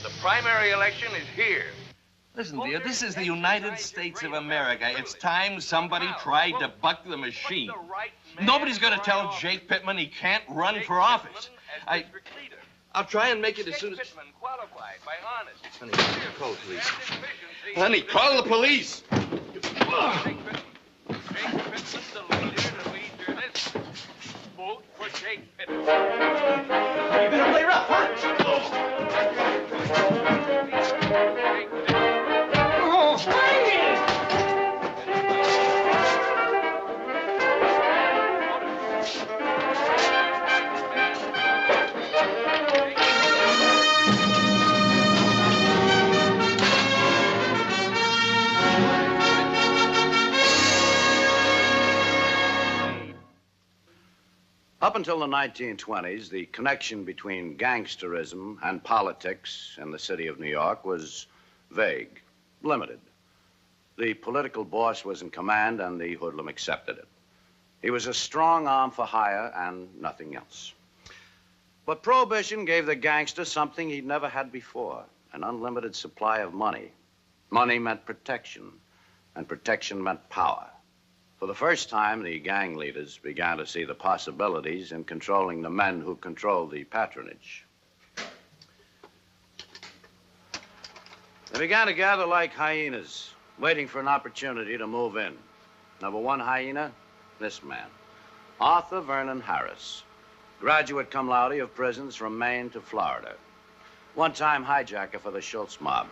The primary election is here. Listen, dear, this is the United States of America. It's time somebody tried to buck the machine. Nobody's going to tell Jake Pittman he can't run for office. I'll try and make it as soon as... Honey, call the police. Honey, call the police! Jake Pittman's the leader to lead your district. Vote for Jake Pittman. You're gonna play rough, huh? Oh, hang it! Up until the 1920s, the connection between gangsterism and politics in the city of New York was vague, limited. The political boss was in command and the hoodlum accepted it. He was a strong arm for hire and nothing else. But Prohibition gave the gangster something he'd never had before, an unlimited supply of money. Money meant protection, and protection meant power. For the first time, the gang leaders began to see the possibilities in controlling the men who controlled the patronage. They began to gather like hyenas, waiting for an opportunity to move in. Number one hyena, this man, Arthur Vernon Harris, graduate cum laude of prisons from Maine to Florida. One-time hijacker for the Schultz mob.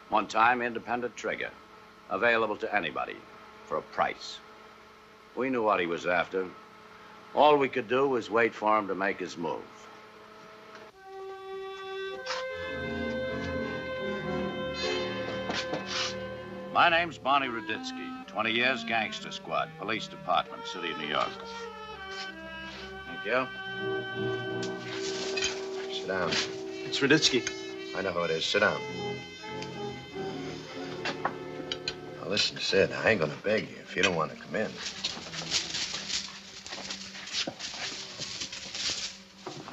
One-time independent trigger, available to anybody for a price. We knew what he was after. All we could do was wait for him to make his move. My name's Bonnie Ruditsky. 20 years, gangster squad, police department, city of New York. Thank you. Sit down. It's Ruditsky. I know who it is. Sit down. Now, listen, Sid, I ain't gonna beg you if you don't want to come in.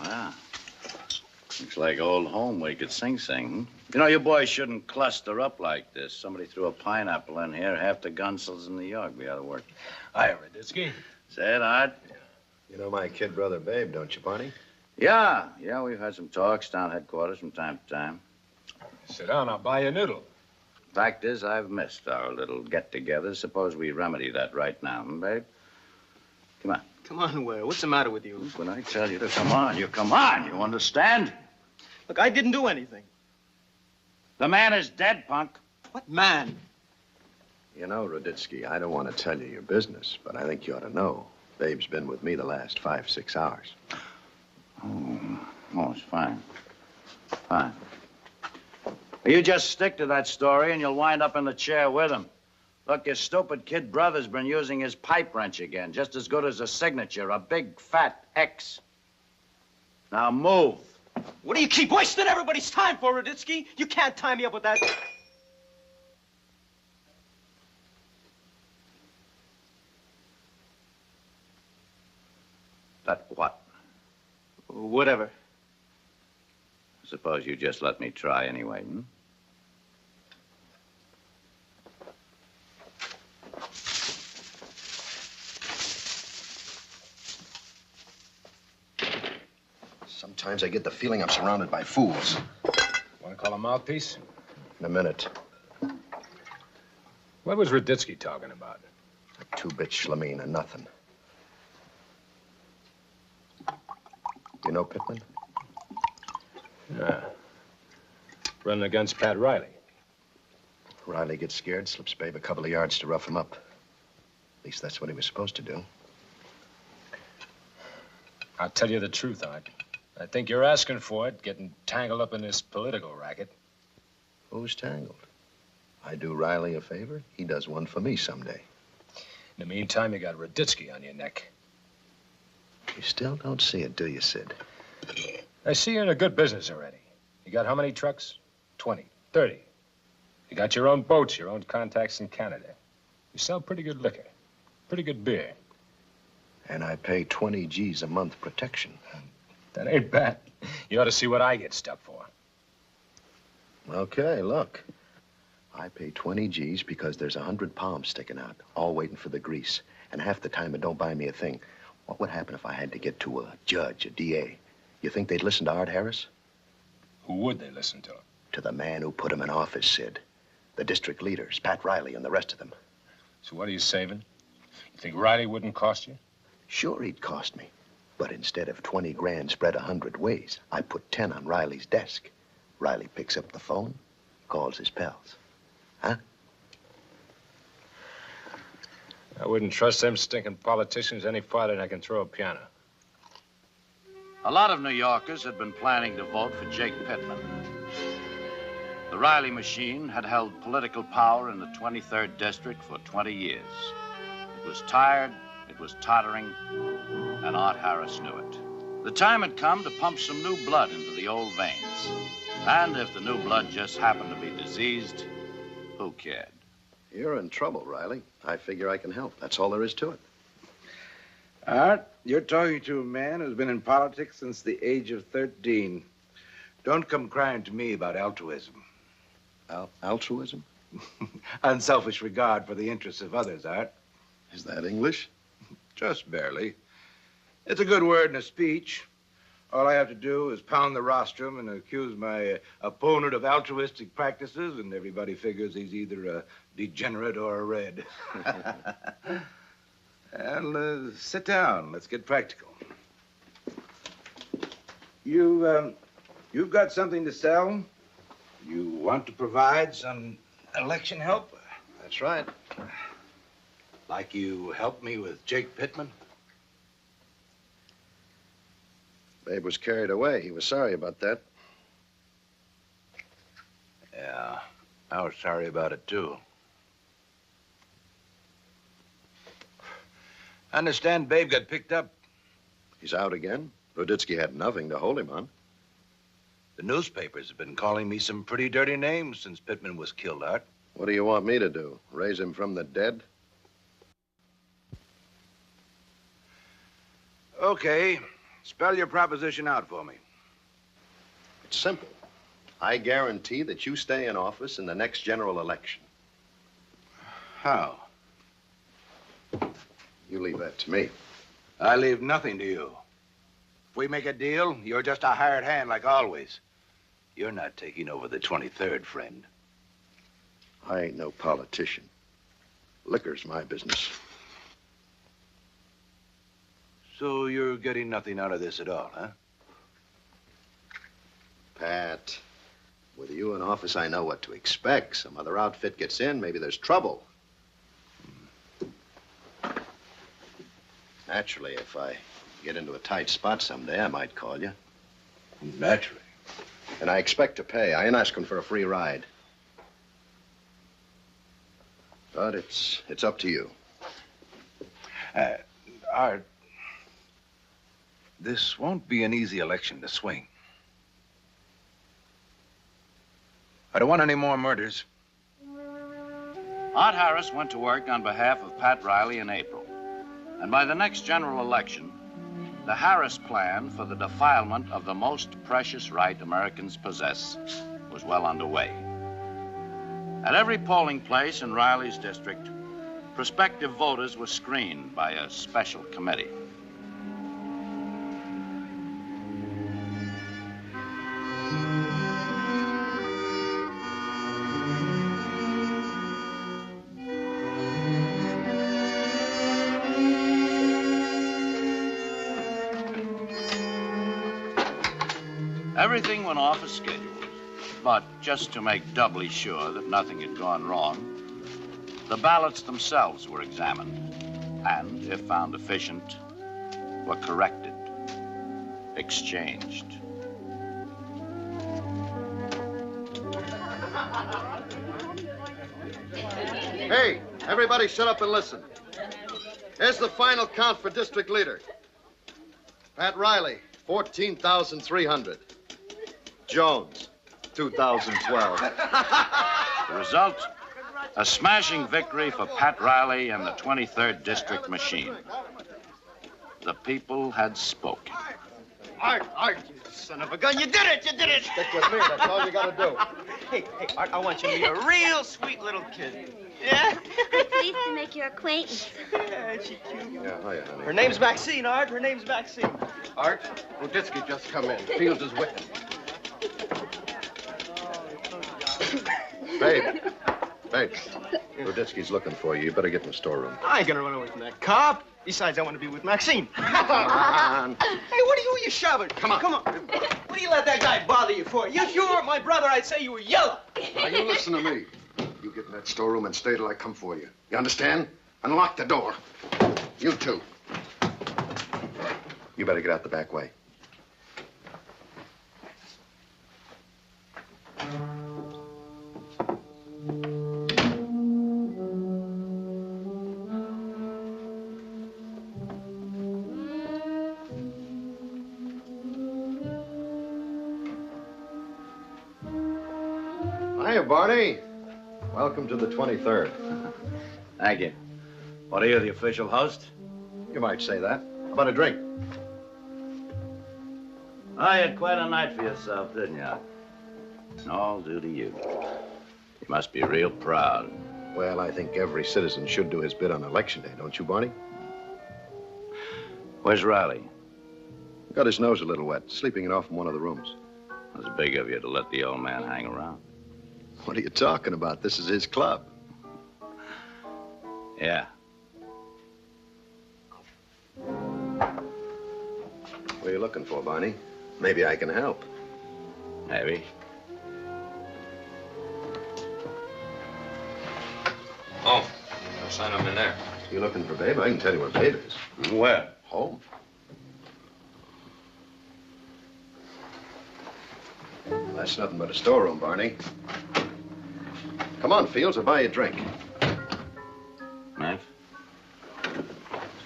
Ah, looks like old home week at Sing Sing. Hmm? You know, you boys shouldn't cluster up like this. Somebody threw a pineapple in here, half the gunsels in New York be out of work. Hi, Ruditsky. Say it, Art. You know my kid brother, Babe, don't you, Barney? Yeah, we've had some talks down headquarters from time to time. Sit down, I'll buy you a noodle. Fact is, I've missed our little get-together. Suppose we remedy that right now, Babe? Come on. Come on, where? What's the matter with you? When I tell you to come on, you come on. You understand? Look, I didn't do anything. The man is dead, punk. What man? You know, Ruditsky, I don't want to tell you your business, but I think you ought to know. Babe's been with me the last 5-6 hours. Oh, it's fine. Fine. You just stick to that story and you'll wind up in the chair with him. Look, your stupid kid brother's been using his pipe wrench again, just as good as a signature, a big fat X. Now move. What do you keep wasting everybody's time for, Ruditsky? You can't tie me up with that. That what? Whatever. Suppose you just let me try anyway, hmm? Sometimes I get the feeling I'm surrounded by fools. Want to call a mouthpiece? In a minute. What was Ruditsky talking about? A two-bit schlamine and nothing. You know Pittman? Yeah. Running against Pat Riley. Riley gets scared, slips Babe a couple of yards to rough him up. At least that's what he was supposed to do. I'll tell you the truth, Art. I think you're asking for it, getting tangled up in this political racket. Who's tangled? I do Riley a favor, he does one for me someday. In the meantime, you got Ruditsky on your neck. You still don't see it, do you, Sid? I see you're in a good business already. You got how many trucks? 20, 30. You got your own boats, your own contacts in Canada. You sell pretty good liquor, pretty good beer. And I pay 20 G's a month protection. That ain't bad. You ought to see what I get stuck for. Okay, look. I pay 20 G's because there's 100 palms sticking out, all waiting for the grease. And half the time it don't buy me a thing. What would happen if I had to get to a judge, a DA? You think they'd listen to Art Harris? Who would they listen to? To the man who put him in office, Sid. The district leaders, Pat Riley and the rest of them. So what are you saving? You think Riley wouldn't cost you? Sure, he'd cost me. But instead of 20 grand spread 100 ways, I put 10 on Riley's desk. Riley picks up the phone, calls his pals. Huh? I wouldn't trust them stinking politicians any farther than I can throw a piano. A lot of New Yorkers had been planning to vote for Jake Pittman. The Riley machine had held political power in the 23rd District for 20 years. It was tired, it was tottering, and Art Harris knew it. The time had come to pump some new blood into the old veins. And if the new blood just happened to be diseased, who cared? You're in trouble, Riley. I figure I can help. That's all there is to it. Art, you're talking to a man who's been in politics since the age of 13. Don't come crying to me about altruism. Altruism? Unselfish regard for the interests of others, Art. Is that English? Just barely. It's a good word in a speech. All I have to do is pound the rostrum and accuse my opponent of altruistic practices, and everybody figures he's either a degenerate or a red. Well, sit down. Let's get practical. You've got something to sell? You want to provide some election help? That's right. Like you helped me with Jake Pittman? Babe was carried away. He was sorry about that. Yeah, I was sorry about it, too. I understand Babe got picked up. He's out again. Ruditsky had nothing to hold him on. The newspapers have been calling me some pretty dirty names since Pittman was killed, Art. What do you want me to do? Raise him from the dead? Okay. Spell your proposition out for me. It's simple. I guarantee that you stay in office in the next general election. How? You leave that to me. I leave nothing to you. If we make a deal, you're just a hired hand like always. You're not taking over the 23rd, friend. I ain't no politician. Liquor's my business. So you're getting nothing out of this at all, huh? Pat, with you in office, I know what to expect. Some other outfit gets in, maybe there's trouble. Naturally, if I get into a tight spot someday, I might call you. Naturally. And I expect to pay. I ain't asking for a free ride. But it's up to you. Art, this won't be an easy election to swing. I don't want any more murders. Art Harris went to work on behalf of Pat Riley in April. And by the next general election, the Harris plan for the defilement of the most precious right Americans possess was well underway. At every polling place in Riley's district, prospective voters were screened by a special committee. Everything went off as scheduled, but just to make doubly sure that nothing had gone wrong, the ballots themselves were examined and, if found deficient, were corrected, exchanged. Hey, everybody shut up and listen. Here's the final count for district leader. Pat Riley, 14,300. Jones, 2012. The result, a smashing victory for Pat Riley and the 23rd District machine. The people had spoken. Art, you son of a gun. You did it. Stick with me. That's all you gotta do. Hey, Art, I want you to meet a real sweet little kid. Yeah? I'm pleased to make your acquaintance. Yeah, she cute. Yeah, hiya, honey. Her name's Maxine, Art. Her name's Maxine. Art, Ruditsky just come in. Fields is with him. Babe. Ruditsky's looking for you. You better get in the storeroom. I ain't gonna run away from that cop. Besides, I want to be with Maxine. Come on. Hey, what are you shoving? Come on. What do you let that guy bother you for? If you were my brother, I'd say you were yellow. Now, you listen to me. You get in that storeroom and stay till I come for you. You understand? And lock the door. You too. You better get out the back way. Hiya, Barney. Welcome to the 23rd. Thank you. What are you, the official host? You might say that. How about a drink? Oh, you had quite a night for yourself, didn't you? All due to you. You must be real proud. Well, I think every citizen should do his bit on election day, don't you, Barney? Where's Riley? Got his nose a little wet, sleeping it off in one of the rooms. It was big of you to let the old man hang around. What are you talking about? This is his club. Yeah. What are you looking for, Barney? Maybe I can help. Maybe. Oh, I'll sign him in there. You looking for Babe? I can tell you where Babe is. Where? Home. That's nothing but a storeroom, Barney. Come on, Fields, I'll buy you a drink. Knife?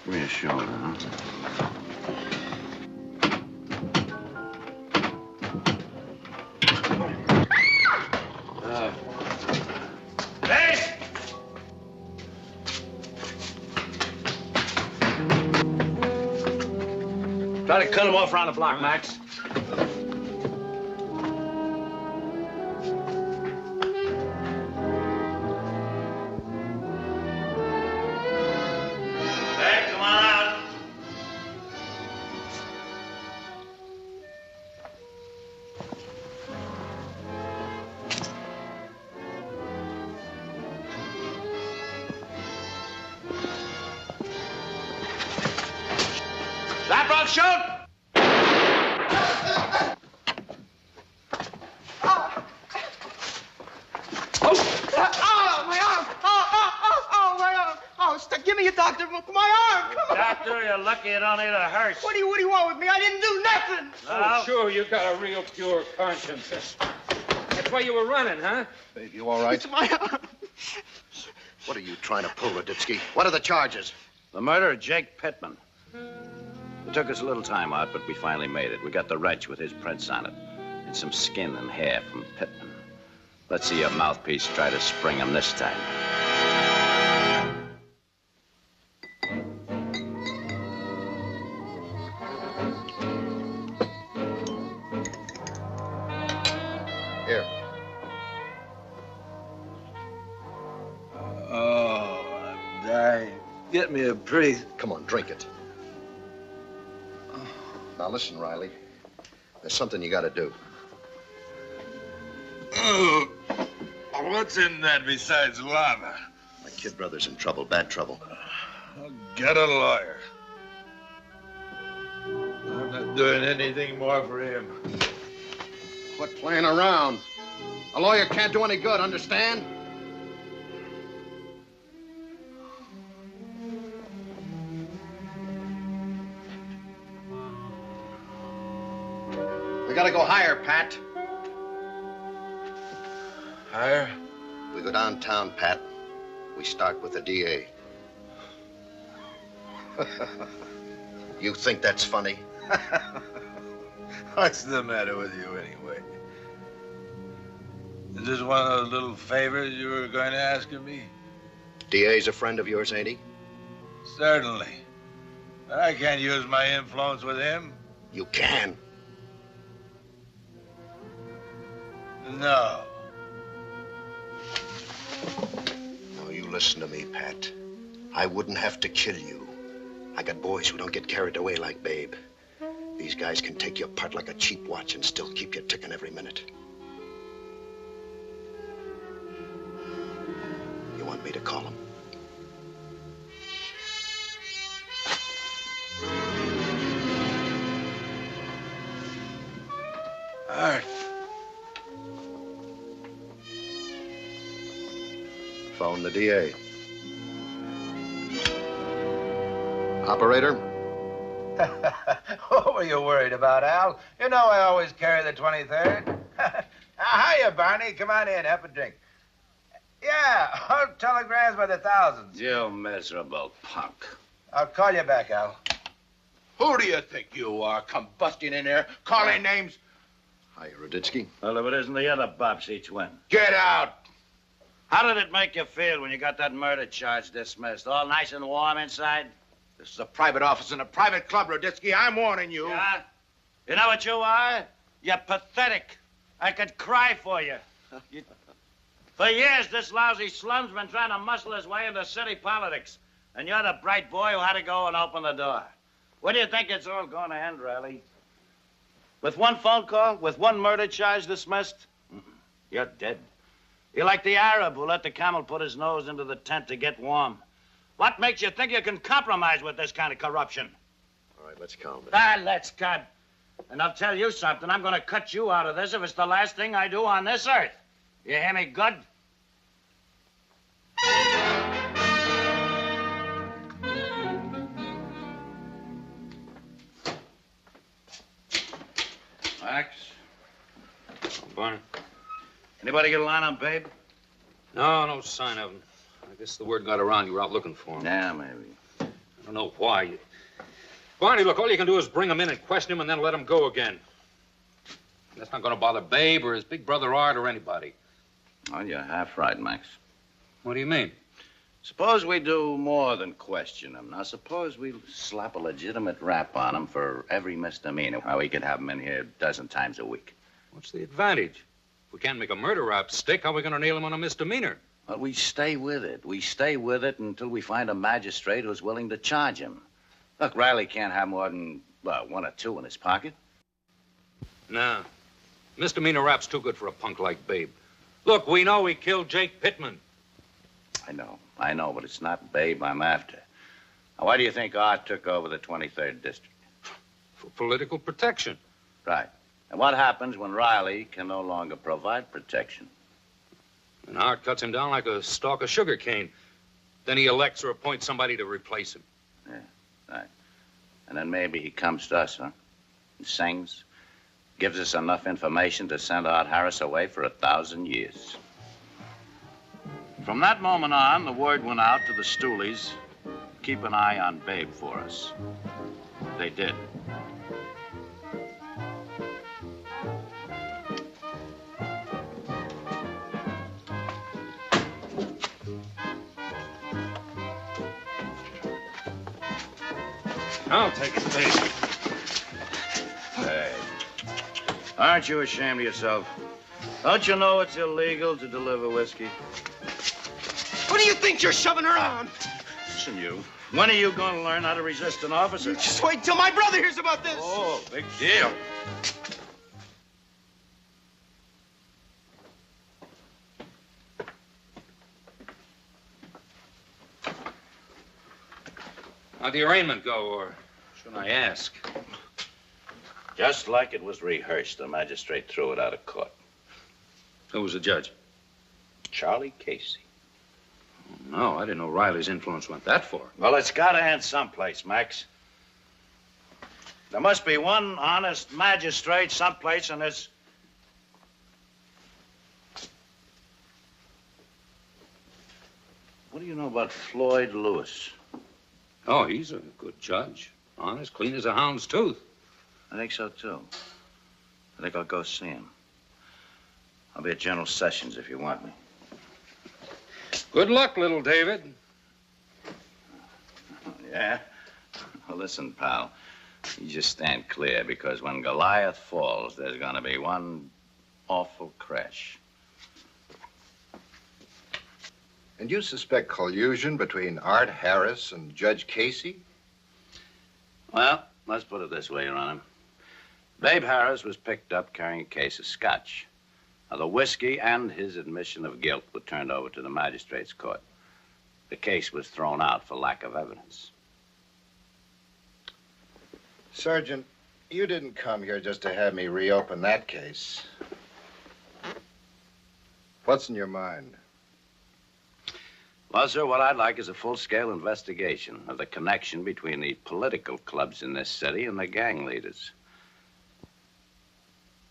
Reassuring, huh? Hey! Try to cut him off around the block, Max. Hey, come on out. That broke, shoot! Oh, my arm! Oh, my arm! Oh, give me a doctor for my arm! Come on! Doctor, you're lucky you don't need a hearse. What do you want with me? I didn't do nothing! No. Sure, you got a real pure conscience. That's why you were running, huh? Babe, you all right? It's my arm. What are you trying to pull, Ruditsky? What are the charges? The murder of Jake Pittman. It took us a little time out, but we finally made it. We got the wretch with his prints on it. And some skin and hair from Pittman. Let's see your mouthpiece try to spring him this time. Here. Oh, I'm dying. Get me a pretty... Come on, drink it. Now listen, Riley. There's something you gotta do. Oh, what's in that besides lava? My kid brother's in trouble, bad trouble. I'll get a lawyer. I'm not doing anything more for him. Quit playing around. A lawyer can't do any good, understand? We gotta go higher, Pat. Higher? We go downtown, Pat. We start with the DA. You think that's funny? What's the matter with you, anyway? Is this one of those little favors you were going to ask of me? DA's a friend of yours, ain't he? Certainly. But I can't use my influence with him. You can. No. No, you listen to me, Pat. I wouldn't have to kill you. I got boys who don't get carried away like Babe. These guys can take you apart like a cheap watch and still keep you ticking every minute. You want me to call him? Art. Phone the DA. Operator? What were you worried about, Al? You know I always carry the 23rd. Hiya, Barney. Come on in, have a drink. Yeah, telegrams by the thousands. You miserable punk. I'll call you back, Al. Who do you think you are, combusting in there, calling names? Hi, Ruditsky. Well, if it isn't the other Bobsy twin. Get out! How did it make you feel when you got that murder charge dismissed? All nice and warm inside? This is a private office in a private club, Ruditsky. I'm warning you. Yeah? You know what you are? You're pathetic. I could cry for you. For years, this lousy slum's been trying to muscle his way into city politics. And you're the bright boy who had to go and open the door. Where do you think it's all going to end, Riley? With one phone call? With one murder charge dismissed? You're dead. You're like the Arab who let the camel put his nose into the tent to get warm. What makes you think you can compromise with this kind of corruption? All right, let's calm it. Let's cut. And I'll tell you something. I'm going to cut you out of this if it's the last thing I do on this earth. You hear me good? Max? Barney? Anybody get a line on Babe? No sign of him. I guess the word got around you were out looking for him. Yeah, maybe. I don't know why. Barney, look, all you can do is bring him in and question him and then let him go again. That's not going to bother Babe or his big brother Art or anybody. Well, you're half right, Max. What do you mean? Suppose we do more than question him. Now, suppose we slap a legitimate rap on him for every misdemeanor. How we could have him in here a dozen times a week. What's the advantage? If we can't make a murder rap stick, how are we going to nail him on a misdemeanor? Well, we stay with it. We stay with it until we find a magistrate who's willing to charge him. Look, Riley can't have more than, well, one or two in his pocket. Nah. Misdemeanor rap's too good for a punk like Babe. Look, we know he killed Jake Pittman. I know, but it's not Babe I'm after. Now, why do you think Art took over the 23rd District? For political protection. Right. And what happens when Riley can no longer provide protection? And Art cuts him down like a stalk of sugar cane. Then he elects or appoints somebody to replace him. Yeah, right. And then maybe he comes to us, huh? And sings, gives us enough information to send Art Harris away for 1,000 years. From that moment on, the word went out to the stoolies, keep an eye on Babe for us. They did. I'll take it, Babe. Hey, aren't you ashamed of yourself? Don't you know it's illegal to deliver whiskey? What do you think you're shoving around? Listen, you. When are you going to learn how to resist an officer? Just wait till my brother hears about this. Oh, big deal. How'd the arraignment go, or should I ask? Just like it was rehearsed, the magistrate threw it out of court. Who was the judge? Charlie Casey. No, I didn't know Riley's influence went that far. Well, it's got to end someplace, Max. There must be one honest magistrate someplace in this... What do you know about Floyd Lewis? Oh, he's a good judge. Honest, clean as a hound's tooth. I think so, too. I think I'll go see him. I'll be at General Sessions if you want me. Good luck, little David. Yeah? Well, listen, pal. You just stand clear, because when Goliath falls, there's gonna be one awful crash. And you suspect collusion between Art Harris and Judge Casey? Well, let's put it this way, Your Honor. Babe Harris was picked up carrying a case of scotch. Now, the whiskey and his admission of guilt were turned over to the magistrate's court. The case was thrown out for lack of evidence. Sergeant, you didn't come here just to have me reopen that case. What's in your mind? Well, sir, what I'd like is a full-scale investigation of the connection between the political clubs in this city and the gang leaders.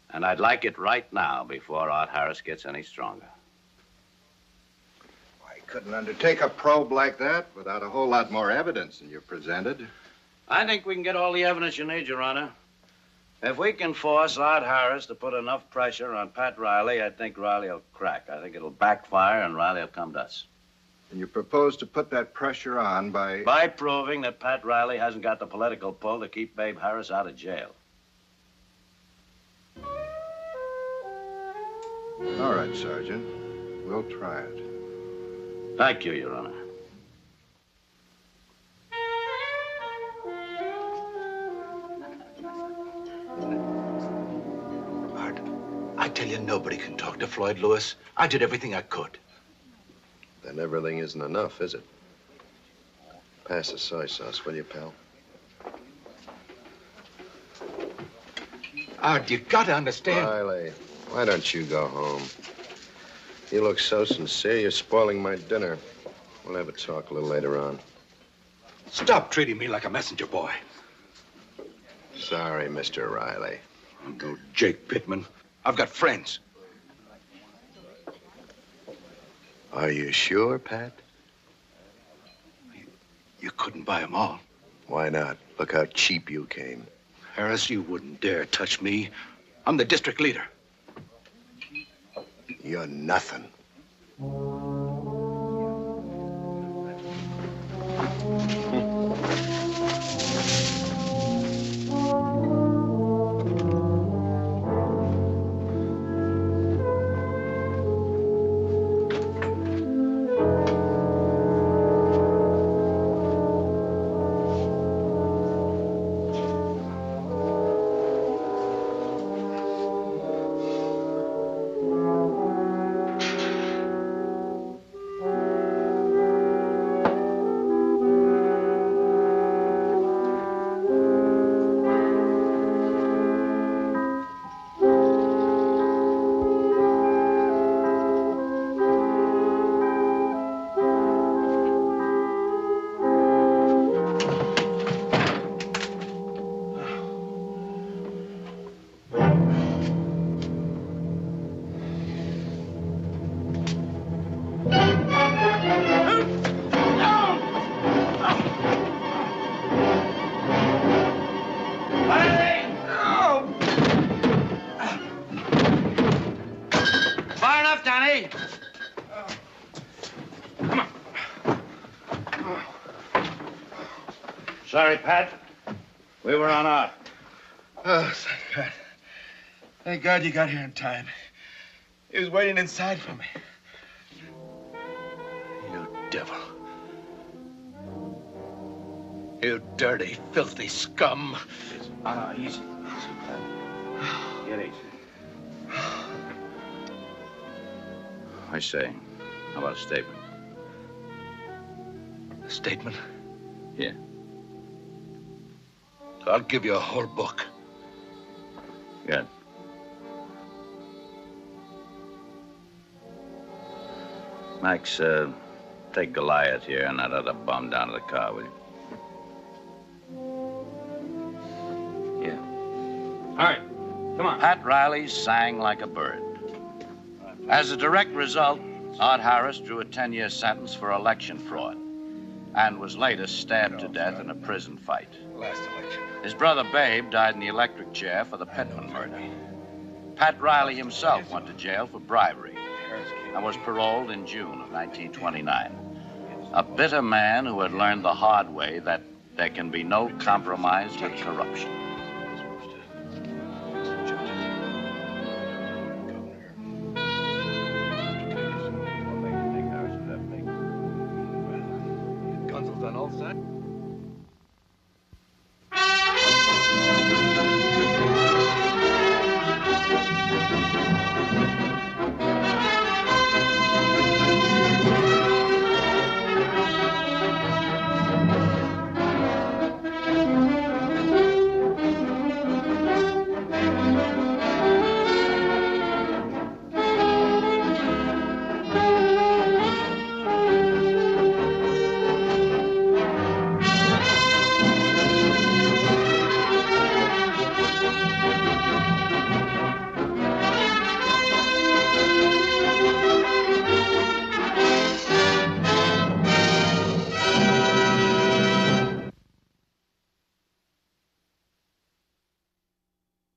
And I'd like it right now before Art Harris gets any stronger. I couldn't undertake a probe like that without a whole lot more evidence than you presented. I think we can get all the evidence you need, Your Honor. If we can force Art Harris to put enough pressure on Pat Riley, I think Riley will crack. I think it'll backfire and Riley will come to us. And you propose to put that pressure on by... By proving that Pat Riley hasn't got the political pull to keep Babe Harris out of jail. All right, Sergeant. We'll try it. Thank you, Your Honor. Art, I tell you, nobody can talk to Floyd Lewis. I did everything I could. Then everything isn't enough, is it? Pass the soy sauce, will you, pal? Art, you gotta understand. Riley, why don't you go home? You look so sincere, you're spoiling my dinner. We'll have a talk a little later on. Stop treating me like a messenger boy. Sorry, Mr. Riley. I'm no Jake Pittman. I've got friends. Are you sure, Pat? You couldn't buy them all. Why not? Look how cheap you came. Harris, you wouldn't dare touch me. I'm the district leader. You're nothing. Sorry, Pat. We were on Art. Oh, thank God. Thank God you got here in time. He was waiting inside for me. You devil. You dirty, filthy scum. Easy, Pat. Get easy. I say, how about a statement? A statement? Yeah. I'll give you a whole book. Good. Max, take Goliath here and that other bum down to the car, will you? Yeah. All right. Come on. Pat Riley sang like a bird. As a direct result, Art Harris drew a 10-year sentence for election fraud and was later stabbed to death in a prison fight. Last election. His brother Babe died in the electric chair for the Pittman murder. Pat Riley himself went to jail for bribery and was paroled in June of 1929. A bitter man who had learned the hard way that there can be no compromise with corruption. on all sides.